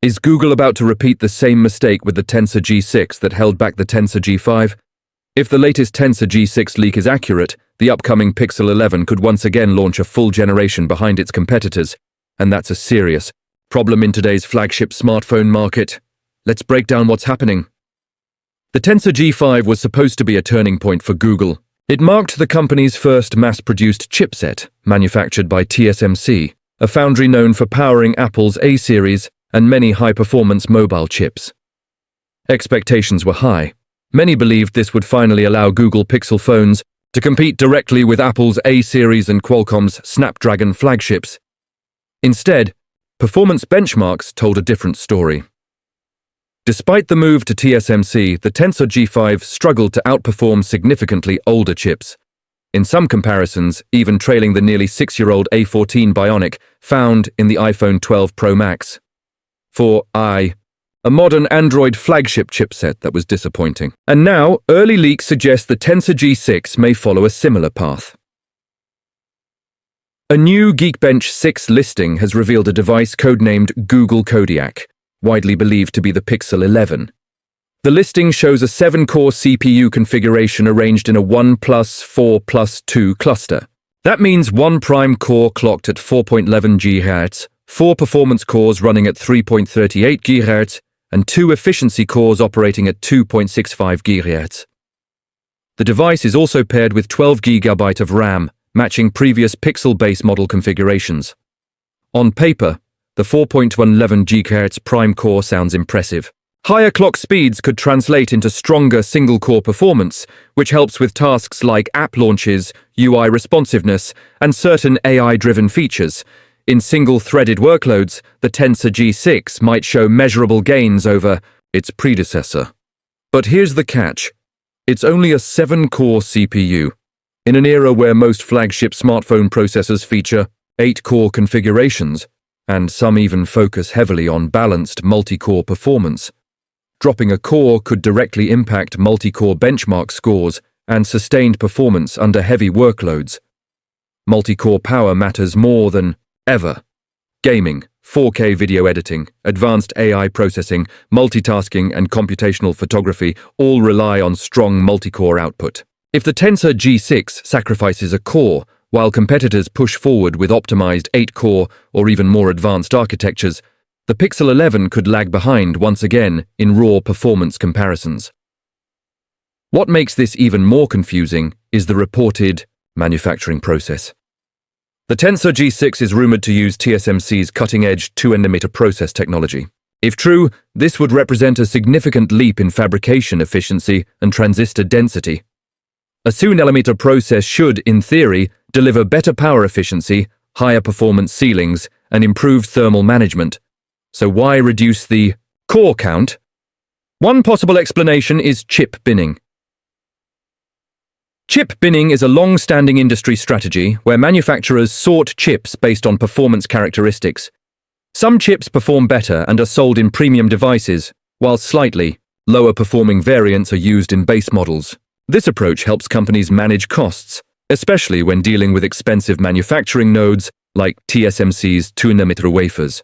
Is Google about to repeat the same mistake with the Tensor G6 that held back the Tensor G5? If the latest Tensor G6 leak is accurate, the upcoming Pixel 11 could once again launch a full generation behind its competitors, and that's a serious problem in today's flagship smartphone market. Let's break down what's happening. The Tensor G5 was supposed to be a turning point for Google. It marked the company's first mass-produced chipset, manufactured by TSMC, a foundry known for powering Apple's A-series and many high-performance mobile chips. Expectations were high. Many believed this would finally allow Google Pixel phones to compete directly with Apple's A-series and Qualcomm's Snapdragon flagships. Instead, performance benchmarks told a different story. Despite the move to TSMC, the Tensor G5 struggled to outperform significantly older chips. In some comparisons, even trailing the nearly 6-year-old A14 Bionic found in the iPhone 12 Pro Max. A modern Android flagship chipset that was disappointing. And now, early leaks suggest the Tensor G6 may follow a similar path. A new Geekbench 6 listing has revealed a device codenamed Google Kodiak, widely believed to be the Pixel 11. The listing shows a 7-core CPU configuration arranged in a 1+4+2 cluster. That means one prime core clocked at 4.11 GHz, 4 performance cores running at 3.38 GHz, and 2 efficiency cores operating at 2.65 GHz. The device is also paired with 12 GB of RAM, matching previous Pixel base model configurations. On paper, the 4.11 GHz prime core sounds impressive. Higher clock speeds could translate into stronger single-core performance, which helps with tasks like app launches, UI responsiveness, and certain AI-driven features. In single-threaded workloads, the Tensor G6 might show measurable gains over its predecessor. But here's the catch. It's only a 7-core CPU. In an era where most flagship smartphone processors feature 8-core configurations, and some even focus heavily on balanced multi-core performance, dropping a core could directly impact multi-core benchmark scores and sustained performance under heavy workloads. Multi-core power matters more than ever. Gaming, 4K video editing, advanced AI processing, multitasking, and computational photography all rely on strong multi-core output. If the Tensor G6 sacrifices a core, while competitors push forward with optimized 8-core or even more advanced architectures, the Pixel 11 could lag behind once again in raw performance comparisons. What makes this even more confusing is the reported manufacturing process. The Tensor G6 is rumored to use TSMC's cutting-edge 2nm process technology. If true, this would represent a significant leap in fabrication efficiency and transistor density. A 2nm process should, in theory, deliver better power efficiency, higher performance ceilings, and improved thermal management. So why reduce the core count? One possible explanation is chip binning. Chip binning is a long-standing industry strategy where manufacturers sort chips based on performance characteristics. Some chips perform better and are sold in premium devices, while slightly lower-performing variants are used in base models. This approach helps companies manage costs, especially when dealing with expensive manufacturing nodes like TSMC's 2nm wafers.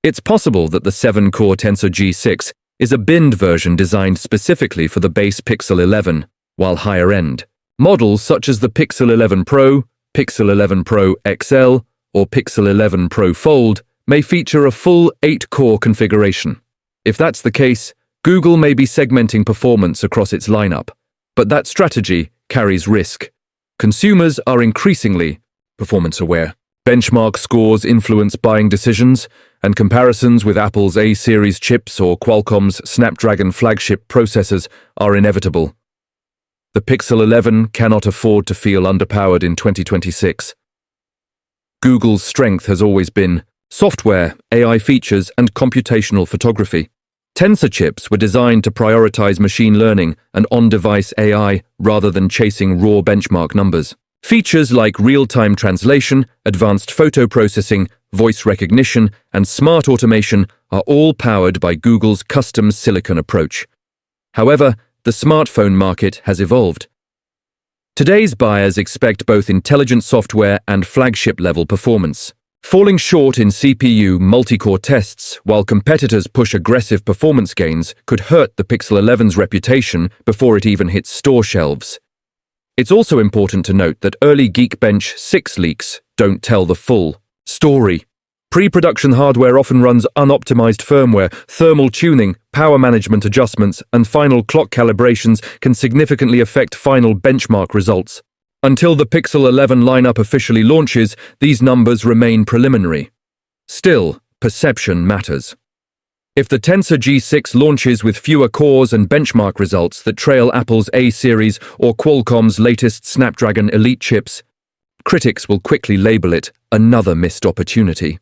It's possible that the 7-core Tensor G6 is a binned version designed specifically for the base Pixel 11, while higher-end models such as the Pixel 11 Pro, Pixel 11 Pro XL, or Pixel 11 Pro Fold may feature a full 8-core configuration. If that's the case, Google may be segmenting performance across its lineup, but that strategy carries risk. Consumers are increasingly performance-aware. Benchmark scores influence buying decisions, and comparisons with Apple's A-series chips or Qualcomm's Snapdragon flagship processors are inevitable. The Pixel 11 cannot afford to feel underpowered in 2026. Google's strength has always been software, AI features, and computational photography. Tensor chips were designed to prioritize machine learning and on-device AI rather than chasing raw benchmark numbers. Features like real-time translation, advanced photo processing, voice recognition, and smart automation are all powered by Google's custom silicon approach. However, the smartphone market has evolved. Today's buyers expect both intelligent software and flagship-level performance. Falling short in CPU multi-core tests while competitors push aggressive performance gains could hurt the Pixel 11's reputation before it even hits store shelves. It's also important to note that early Geekbench 6 leaks don't tell the full story. Pre-production hardware often runs unoptimized firmware, thermal tuning, power management adjustments, and final clock calibrations can significantly affect final benchmark results. Until the Pixel 11 lineup officially launches, these numbers remain preliminary. Still, perception matters. If the Tensor G6 launches with fewer cores and benchmark results that trail Apple's A series or Qualcomm's latest Snapdragon Elite chips, critics will quickly label it another missed opportunity.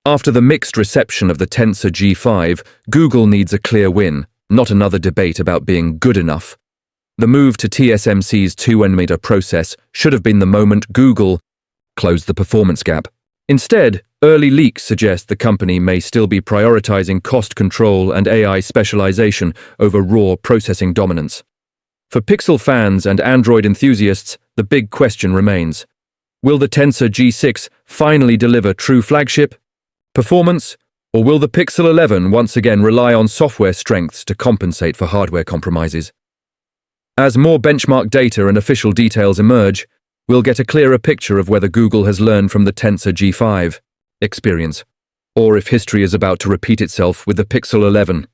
After the mixed reception of the Tensor G5, Google needs a clear win, not another debate about being good enough. The move to TSMC's 2nm process should have been the moment Google closed the performance gap. Instead, early leaks suggest the company may still be prioritizing cost control and AI specialization over raw processing dominance. For Pixel fans and Android enthusiasts, the big question remains: will the Tensor G6 finally deliver true flagship performance, or will the Pixel 11 once again rely on software strengths to compensate for hardware compromises? As more benchmark data and official details emerge, we'll get a clearer picture of whether Google has learned from the Tensor G5 experience, or if history is about to repeat itself with the Pixel 11.